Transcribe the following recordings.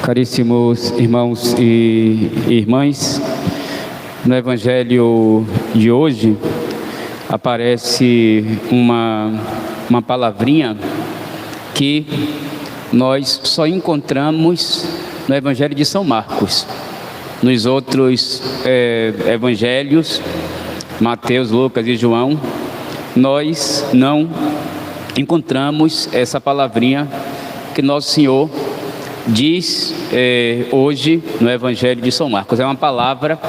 Caríssimos irmãos e irmãs, no Evangelho de hoje aparece uma palavrinha que nós só encontramos no Evangelho de São Marcos. Nos outros evangelhos, Mateus, Lucas e João, nós não encontramos essa palavrinha que Nosso Senhor diz hoje no Evangelho de São Marcos. É uma palavra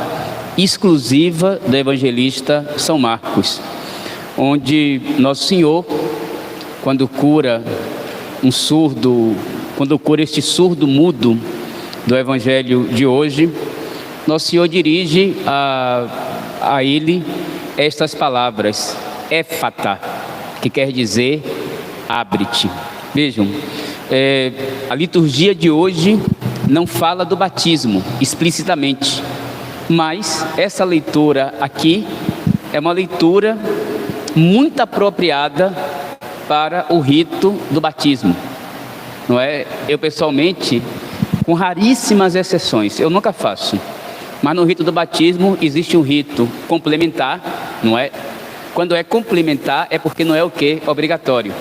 exclusiva do evangelista São Marcos, onde Nosso Senhor, quando cura um surdo, quando cura este surdo mudo do Evangelho de hoje, Nosso Senhor dirige a ele estas palavras: Éfata, que quer dizer abre-te. Vejam, a liturgia de hoje não fala do batismo explicitamente, mas essa leitura aqui é uma leitura muito apropriada para o rito do batismo, não é? Eu pessoalmente, com raríssimas exceções, eu nunca faço, mas no rito do batismo existe um rito complementar, não é? Quando é complementar é porque não é o quê? Obrigatório.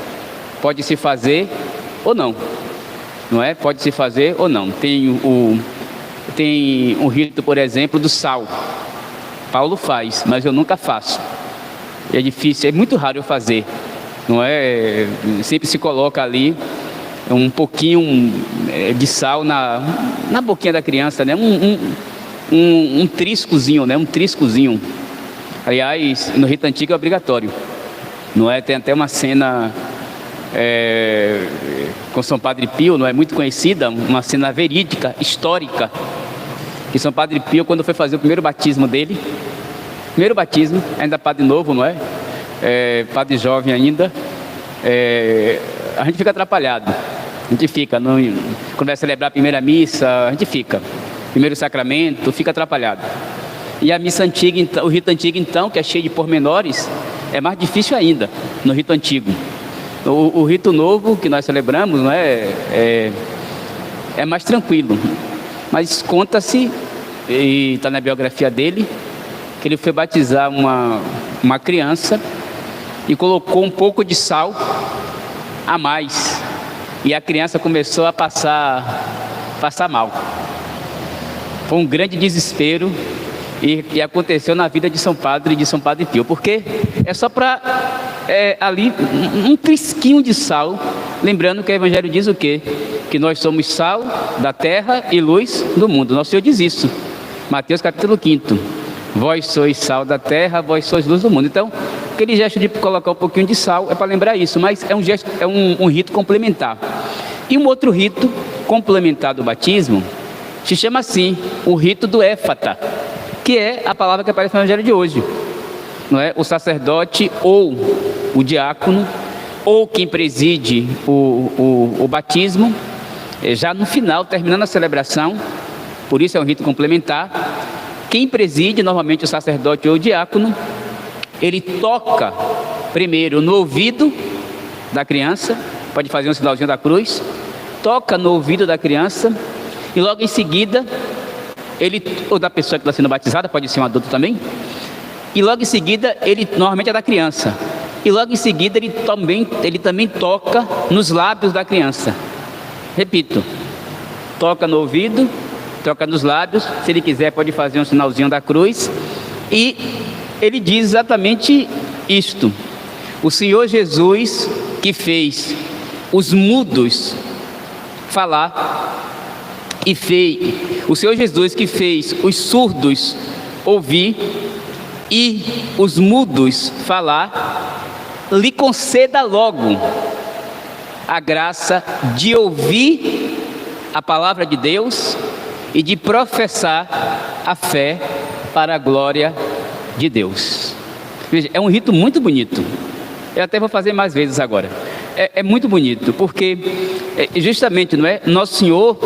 Pode se fazer ou não, não é? Pode se fazer ou não. Tem um rito, por exemplo, do sal. Paulo faz, mas eu nunca faço. É difícil, é muito raro eu fazer, não é? Sempre se coloca ali um pouquinho de sal na boquinha da criança, né? Um triscozinho, né? Um triscozinho. Aliás, no rito antigo é obrigatório, não é? Tem até uma cena com São Padre Pio, não é, muito conhecida, uma cena verídica, histórica, que São Padre Pio, quando foi fazer o primeiro batismo dele, ainda padre novo, não é? Padre jovem ainda, a gente fica atrapalhado, quando vai celebrar a primeira missa, a gente fica, primeiro sacramento, fica atrapalhado. E a missa antiga, então, o rito antigo, então, que é cheio de pormenores, é mais difícil ainda no rito antigo. O rito novo que nós celebramos, não é mais tranquilo, mas conta-se, e está na biografia dele, que ele foi batizar uma criança e colocou um pouco de sal a mais, e a criança começou a passar mal. Foi um grande desespero. E aconteceu na vida de São Padre Pio, porque é só para ali um trisquinho de sal, lembrando que o Evangelho diz o quê? Que nós somos sal da terra e luz do mundo. Nosso Senhor diz isso, Mateus capítulo 5: vós sois sal da terra, vós sois luz do mundo. Então, aquele gesto de colocar um pouquinho de sal é para lembrar isso, mas é um gesto, um rito complementar. E um outro rito complementar do batismo se chama assim, o rito do Éfata, que é a palavra que aparece no Evangelho de hoje, não é? O sacerdote ou o diácono ou quem preside o batismo, já no final, terminando a celebração, por isso é um rito complementar, quem preside, normalmente o sacerdote ou o diácono, ele toca primeiro no ouvido da criança, pode fazer um sinalzinho da cruz, toca no ouvido da criança e logo em seguida ou da pessoa que está sendo batizada, pode ser um adulto também, e logo em seguida, normalmente é da criança, e logo em seguida ele também toca nos lábios da criança. Repito, toca no ouvido, toca nos lábios, se ele quiser pode fazer um sinalzinho da cruz, e ele diz exatamente isto: o Senhor Jesus que fez os mudos falar, o Senhor Jesus que fez os surdos ouvir e os mudos falar, lhe conceda logo a graça de ouvir a palavra de Deus e de professar a fé para a glória de Deus. Veja, é um rito muito bonito. Eu até vou fazer mais vezes agora. É muito bonito, porque justamente, não é? Nosso Senhor,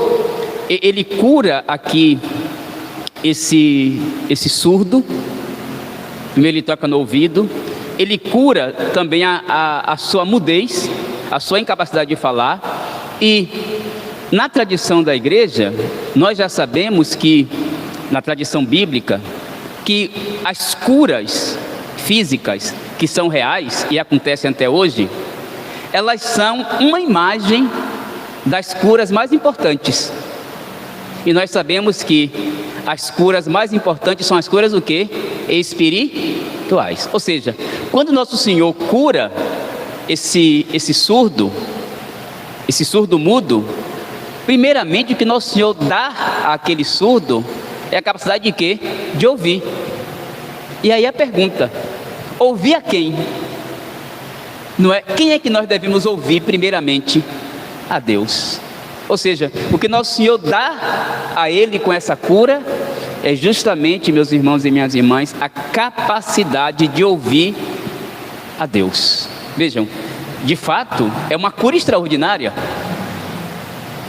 ele cura aqui esse surdo. Primeiro ele toca no ouvido, ele cura também a sua mudez, a sua incapacidade de falar, e Na tradição da igreja, nós já sabemos que, na tradição bíblica, que as curas físicas que são reais e acontecem até hoje, elas são uma imagem das curas mais importantes. E nós sabemos que as curas mais importantes são as curas o quê? Espirituais. Ou seja, quando nosso Senhor cura esse surdo mudo, primeiramente o que nosso Senhor dá àquele surdo é a capacidade de quê? De ouvir. E aí a pergunta: ouvir a quem? Não é? Quem é que nós devemos ouvir primeiramente? A Deus. Ou seja, o que nosso Senhor dá a ele com essa cura é justamente, meus irmãos e minhas irmãs, a capacidade de ouvir a Deus. Vejam, de fato, é uma cura extraordinária.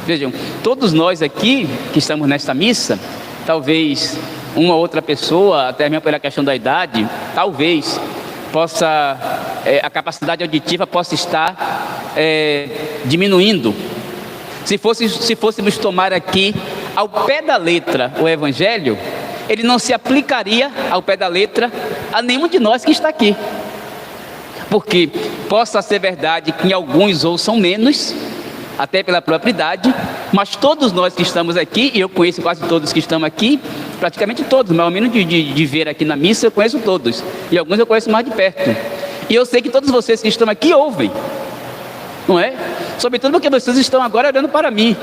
Vejam, todos nós aqui que estamos nesta missa, talvez uma outra pessoa, até mesmo pela questão da idade, talvez a capacidade auditiva possa estar diminuindo. Se fôssemos tomar aqui ao pé da letra o Evangelho, ele não se aplicaria ao pé da letra a nenhum de nós que está aqui. Porque possa ser verdade que alguns ouçam menos, até pela própria idade, mas todos nós que estamos aqui, e eu conheço quase todos que estão aqui, praticamente todos, mas ao menos de ver aqui na missa eu conheço todos, e alguns eu conheço mais de perto. E eu sei que todos vocês que estão aqui ouvem, não é? Sobretudo porque vocês estão agora olhando para mim,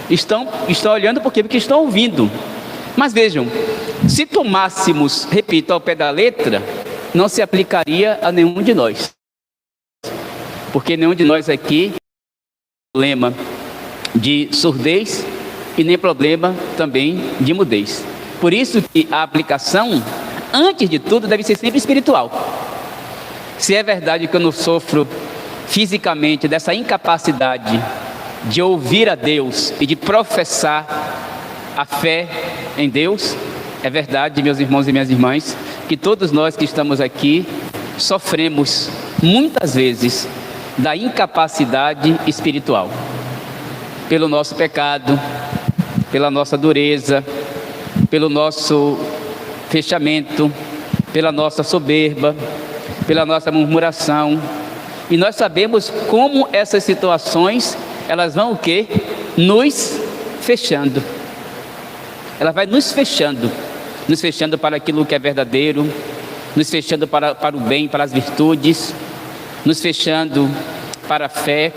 estão olhando porque estão ouvindo. Mas vejam, se tomássemos, repito, ao pé da letra, não se aplicaria a nenhum de nós, porque nenhum de nós aqui tem problema de surdez e nem problema também de mudez. Por isso que a aplicação, antes de tudo, deve ser sempre espiritual. Se é verdade que eu não sofro fisicamente dessa incapacidade de ouvir a Deus e de professar a fé em Deus, é verdade, meus irmãos e minhas irmãs, que todos nós que estamos aqui sofremos muitas vezes da incapacidade espiritual, pelo nosso pecado, pela nossa dureza, pelo nosso fechamento, pela nossa soberba, pela nossa murmuração. E nós sabemos como essas situações, elas vão o quê? Nos fechando. Ela vai nos fechando para aquilo que é verdadeiro, nos fechando para o bem, para as virtudes, nos fechando para a fé,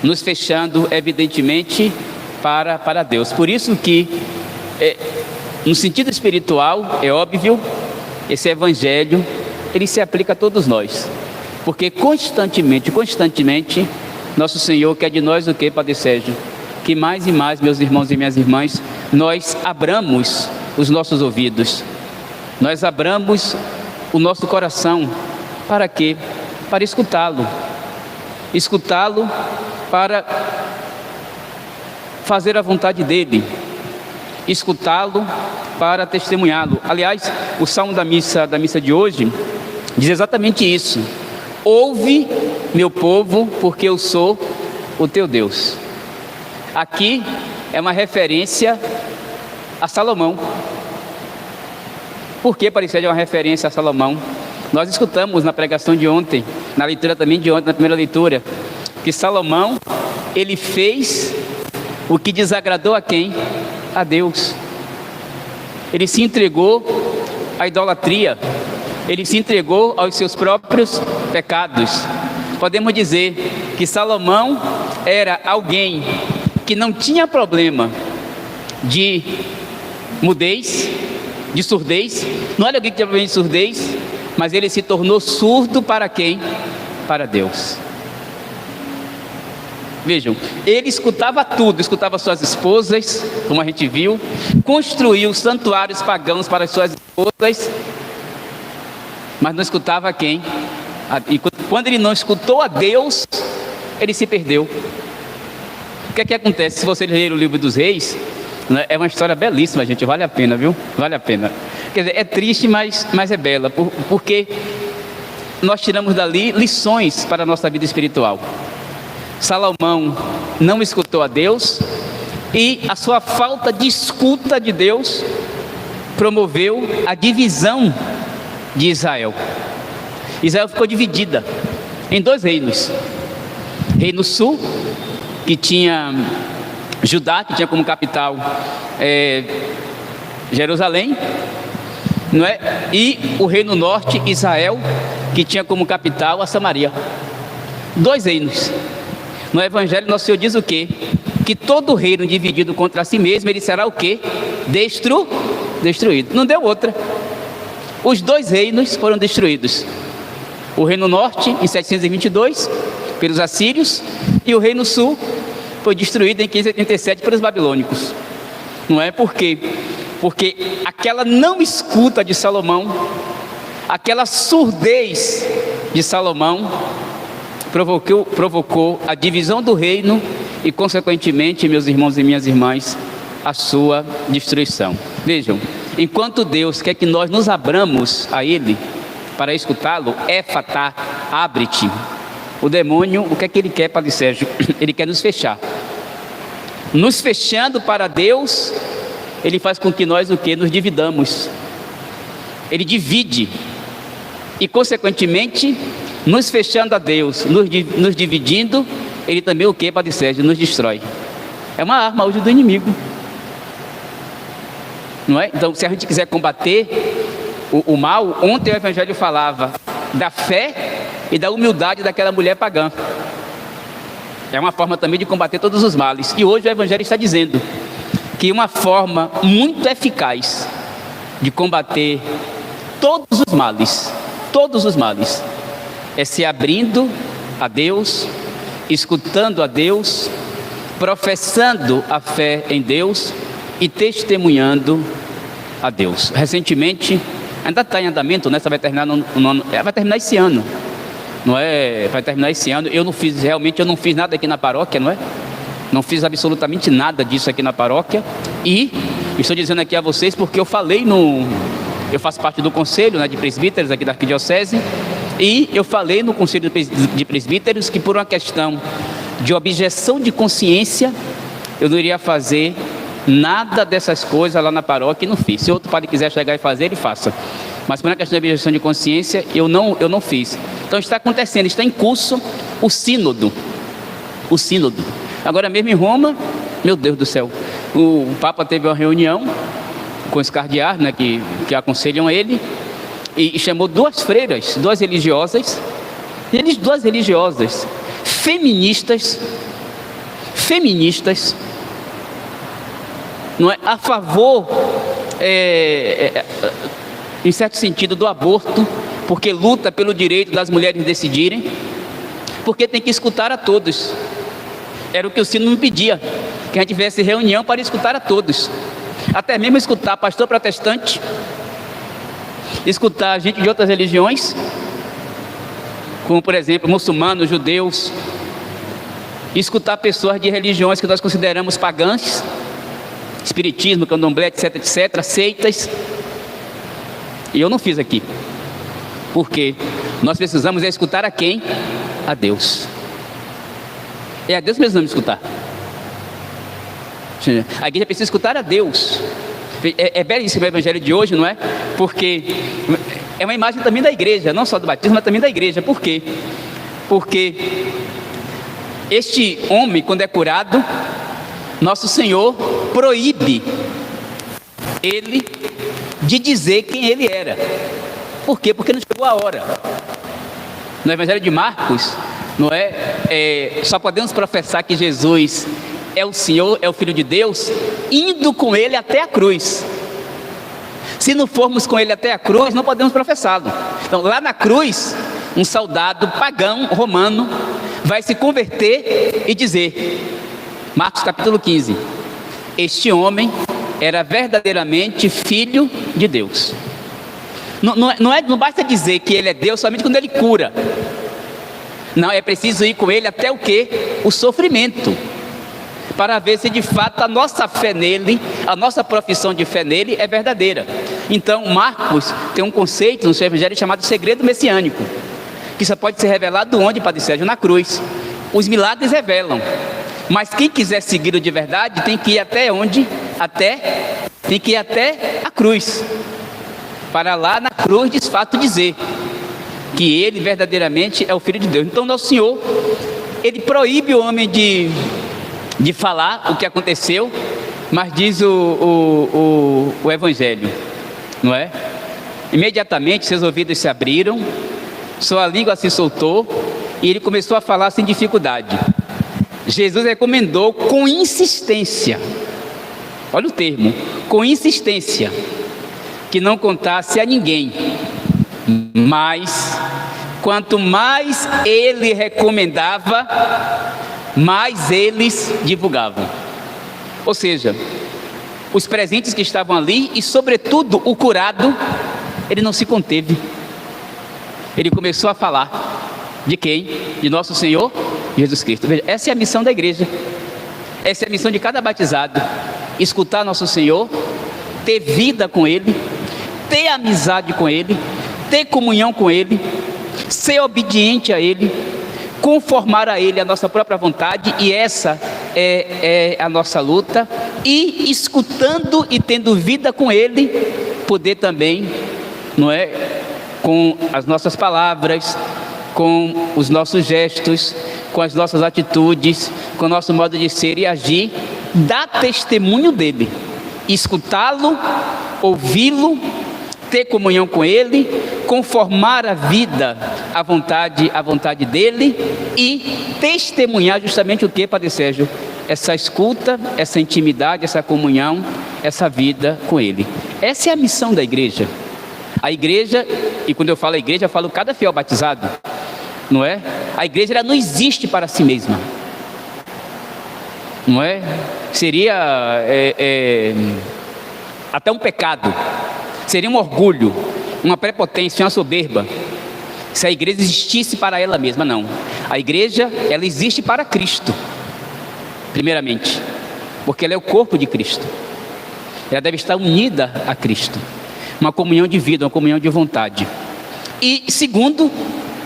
nos fechando, evidentemente, para Deus. Por isso que, no sentido espiritual, é óbvio, esse evangelho, ele se aplica a todos nós. Porque constantemente, nosso Senhor quer de nós o que, Padre Sérgio? Que mais e mais, meus irmãos e minhas irmãs, nós abramos os nossos ouvidos, nós abramos o nosso coração. Para quê? Para escutá-lo, para fazer a vontade dele, escutá-lo para testemunhá-lo. Aliás, o salmo da missa de hoje diz exatamente isso: ouve, meu povo, porque eu sou o teu Deus. Aqui é uma referência a Salomão. Por que parecia uma referência a Salomão? Nós escutamos na pregação de ontem, na leitura também de ontem, na primeira leitura, que Salomão, ele fez o que desagradou a quem? A Deus. Ele se entregou à idolatria, ele se entregou aos seus próprios pecados. Podemos dizer que Salomão era alguém que não tinha problema de mudez, de surdez. Não era alguém que tinha problema de surdez, mas ele se tornou surdo para quem? Para Deus. Vejam, ele escutava tudo, escutava suas esposas, como a gente viu, construiu santuários pagãos para as suas esposas, mas não escutava quem? E quando ele não escutou a Deus, ele se perdeu. O que é que acontece? Se você ler o livro dos Reis, né, é uma história belíssima, gente, vale a pena, viu? Vale a pena. Quer dizer, é triste, mas é bela, porque nós tiramos dali lições para a nossa vida espiritual. Salomão, não escutou a Deus, e a sua falta de escuta de Deus promoveu a divisão de Israel. Israel ficou dividida em 2 reinos. Reino sul, que tinha Judá, que tinha como capital Jerusalém, não é? E o reino norte, Israel, que tinha como capital a Samaria. 2 reinos. No Evangelho, nosso Senhor diz o quê? Que todo reino dividido contra si mesmo, ele será o quê? Destruído. Não deu outra. Os 2 reinos foram destruídos. O reino norte, em 722, pelos assírios, e o reino sul foi destruído em 587 pelos babilônicos. Não é por quê? Porque aquela não escuta de Salomão, aquela surdez de Salomão, provocou a divisão do reino e, consequentemente, meus irmãos e minhas irmãs, a sua destruição. Vejam, enquanto Deus quer que nós nos abramos a Ele para escutá-lo, éfatá, abre-te. O demônio, o que é que ele quer, Padre Sérgio? Ele quer nos fechar. Nos fechando para Deus, ele faz com que nós o quê? Nos dividamos. Ele divide. E, consequentemente, nos fechando a Deus, nos dividindo, ele também o quê, Padre Sérgio? Nos destrói. É uma arma hoje do inimigo. Não é? Então, se a gente quiser combater o mal, ontem o Evangelho falava da fé e da humildade daquela mulher pagã. É uma forma também de combater todos os males. E hoje o Evangelho está dizendo que uma forma muito eficaz de combater todos os males, é se abrindo a Deus, escutando a Deus, professando a fé em Deus e testemunhando a Deus. Recentemente, ainda está em andamento, né? Vai terminar vai terminar esse ano, não é? Vai terminar esse ano. Eu não fiz nada aqui na paróquia, não é? Não fiz absolutamente nada disso aqui na paróquia. E estou dizendo aqui a vocês porque eu faço parte do conselho, né, de presbíteros aqui da arquidiocese, e eu falei no conselho de presbíteros que, por uma questão de objeção de consciência, eu não iria fazer nada dessas coisas lá na paróquia, e não fiz. Se outro padre quiser chegar e fazer, ele faça. Mas por uma questão de objeção de consciência, eu não fiz. Então está acontecendo, está em curso o sínodo. Agora mesmo em Roma, meu Deus do céu, o Papa teve uma reunião com os cardeais, né, que aconselham ele, e chamou 2 freiras, 2 religiosas, feministas, não é, a favor, em certo sentido, do aborto, porque luta pelo direito das mulheres decidirem, porque tem que escutar a todos. Era o que o sino me pedia, que a gente tivesse reunião para escutar a todos, até mesmo escutar pastor protestante, escutar gente de outras religiões, como por exemplo muçulmanos, judeus, escutar pessoas de religiões que nós consideramos pagãs, espiritismo, candomblé, etc, seitas. E eu não fiz aqui, porque nós precisamos escutar a quem? A Deus. É a Deus que precisamos escutar. A igreja precisa escutar a Deus. É belíssimo o Evangelho de hoje, não é? Porque é uma imagem também da igreja, não só do batismo, mas também da igreja. Por quê? Porque este homem, quando é curado, nosso Senhor proíbe ele de dizer quem ele era. Por quê? Porque não chegou a hora. No Evangelho de Marcos, não é? Só podemos professar que Jesus é o Senhor, é o Filho de Deus, indo com Ele até a cruz. Se não formos com Ele até a cruz, não podemos professá-lo. Então, lá na cruz, um soldado pagão romano vai se converter e dizer, Marcos capítulo 15, este homem era verdadeiramente Filho de Deus. Não basta dizer que Ele é Deus somente quando Ele cura. Não, é preciso ir com Ele até o quê? O sofrimento, para ver se de fato a nossa fé nele, a nossa profissão de fé nele é verdadeira. Então Marcos tem um conceito no seu evangelho chamado segredo messiânico, que só pode ser revelado onde, Padre Sérgio? Na cruz. Os milagres revelam Mas quem quiser segui-lo de verdade tem que ir até onde? Tem que ir até a cruz. Para lá na cruz de fato dizer que ele verdadeiramente é o Filho de Deus. Então nosso Senhor, ele proíbe o homem de falar o que aconteceu, mas diz o Evangelho, não é? Imediatamente seus ouvidos se abriram, sua língua se soltou e ele começou a falar sem dificuldade. Jesus recomendou com insistência, olha o termo, com insistência, que não contasse a ninguém, mas quanto mais ele recomendava, mais eles divulgavam. Ou seja, os presentes que estavam ali e sobretudo o curado, ele não se conteve. Ele começou a falar de quem? De nosso Senhor Jesus Cristo. Veja, essa é a missão da igreja. Essa é a missão de cada batizado. Escutar nosso Senhor, ter vida com Ele, ter amizade com Ele, ter comunhão com Ele, ser obediente a Ele, conformar a Ele a nossa própria vontade, e essa é a nossa luta. E escutando e tendo vida com Ele, poder também, não é, com as nossas palavras, com os nossos gestos, com as nossas atitudes, com o nosso modo de ser e agir, dar testemunho dele, escutá-lo, ouvi-lo, ter comunhão com ele, conformar a vida à vontade dele e testemunhar justamente o que, Padre Sérgio? Essa escuta, essa intimidade, essa comunhão, essa vida com ele. Essa é a missão da igreja. A igreja, e quando eu falo igreja, eu falo cada fiel batizado, não é? A igreja, ela não existe para si mesma, não é? Seria até um pecado, seria um orgulho, uma prepotência, uma soberba, se a igreja existisse para ela mesma. Não, a igreja, ela existe para Cristo, primeiramente, porque ela é o corpo de Cristo, ela deve estar unida a Cristo, uma comunhão de vida, uma comunhão de vontade. E segundo,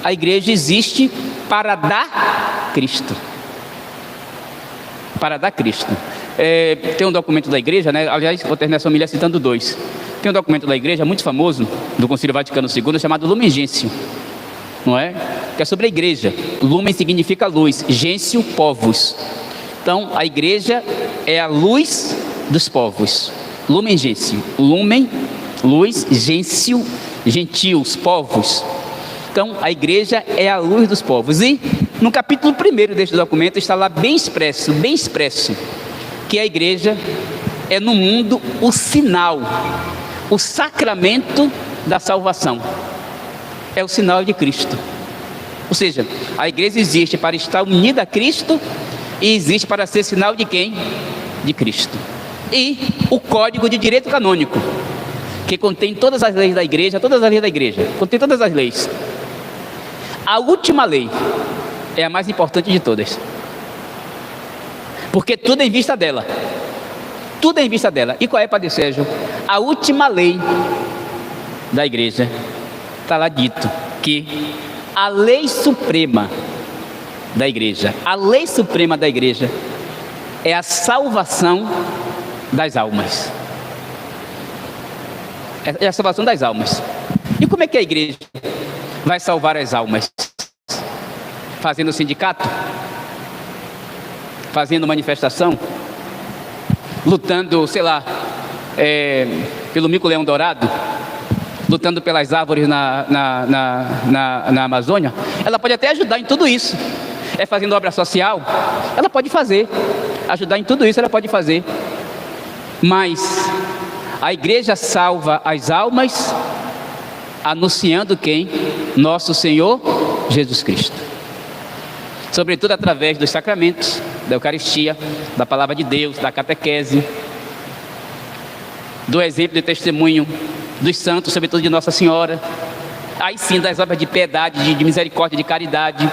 a igreja existe para dar Cristo, para dar Cristo. Tem um documento da igreja, né? Aliás, vou terminar essa homilia citando dois. Tem um documento da igreja muito famoso, do Concílio Vaticano II, chamado Lumen Gentium, não é? Que é sobre a igreja. Lumen significa luz, gentium, povos. Então, a igreja é a luz dos povos. Lumen Gentium, lumen, luz, gentium, gentios, povos. Então, a igreja é a luz dos povos. E no capítulo 1 deste documento está lá bem expresso, que a igreja é no mundo o sinal, o sacramento da salvação. É o sinal de Cristo. Ou seja, a igreja existe para estar unida a Cristo e existe para ser sinal de quem? De Cristo. E o Código de Direito Canônico, que contém todas as leis da igreja, contém todas as leis. A última lei é a mais importante de todas, porque tudo é em vista dela. Tudo é em vista dela. E qual é, Padre Sérgio? A última lei da igreja, está lá dito que a lei suprema da igreja, é a salvação das almas. É a salvação das almas. E como é que a igreja vai salvar as almas? Fazendo sindicato? Fazendo manifestação? Lutando, sei lá, pelo mico-leão dourado? Lutando pelas árvores na Amazônia? Ela pode até ajudar em tudo isso. Fazendo obra social? Ela pode fazer. Ajudar em tudo isso ela pode fazer. Mas a igreja salva as almas anunciando quem? Nosso Senhor Jesus Cristo. Sobretudo através dos sacramentos, da Eucaristia, da Palavra de Deus, da catequese, do exemplo de testemunho dos santos, sobretudo de Nossa Senhora. Aí sim, das obras de piedade, de misericórdia, de caridade,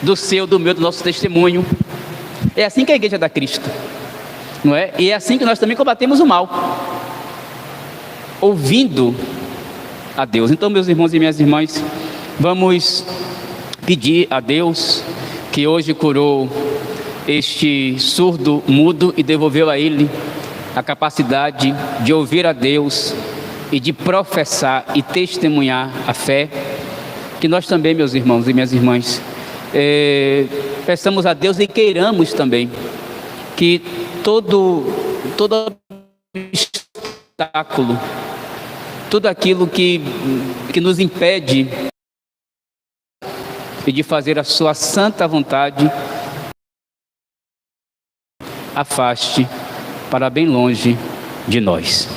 do seu, do meu, do nosso testemunho. É assim que a igreja dá Cristo, não é? E é assim que nós também combatemos o mal, ouvindo a Deus. Então, meus irmãos e minhas irmãs, vamos pedir a Deus, que hoje curou este surdo mudo e devolveu a ele a capacidade de ouvir a Deus e de professar e testemunhar a fé, que nós também, meus irmãos e minhas irmãs, peçamos a Deus e queiramos também que todo obstáculo, tudo aquilo que nos impede de fazer a sua santa vontade, afaste para bem longe de nós.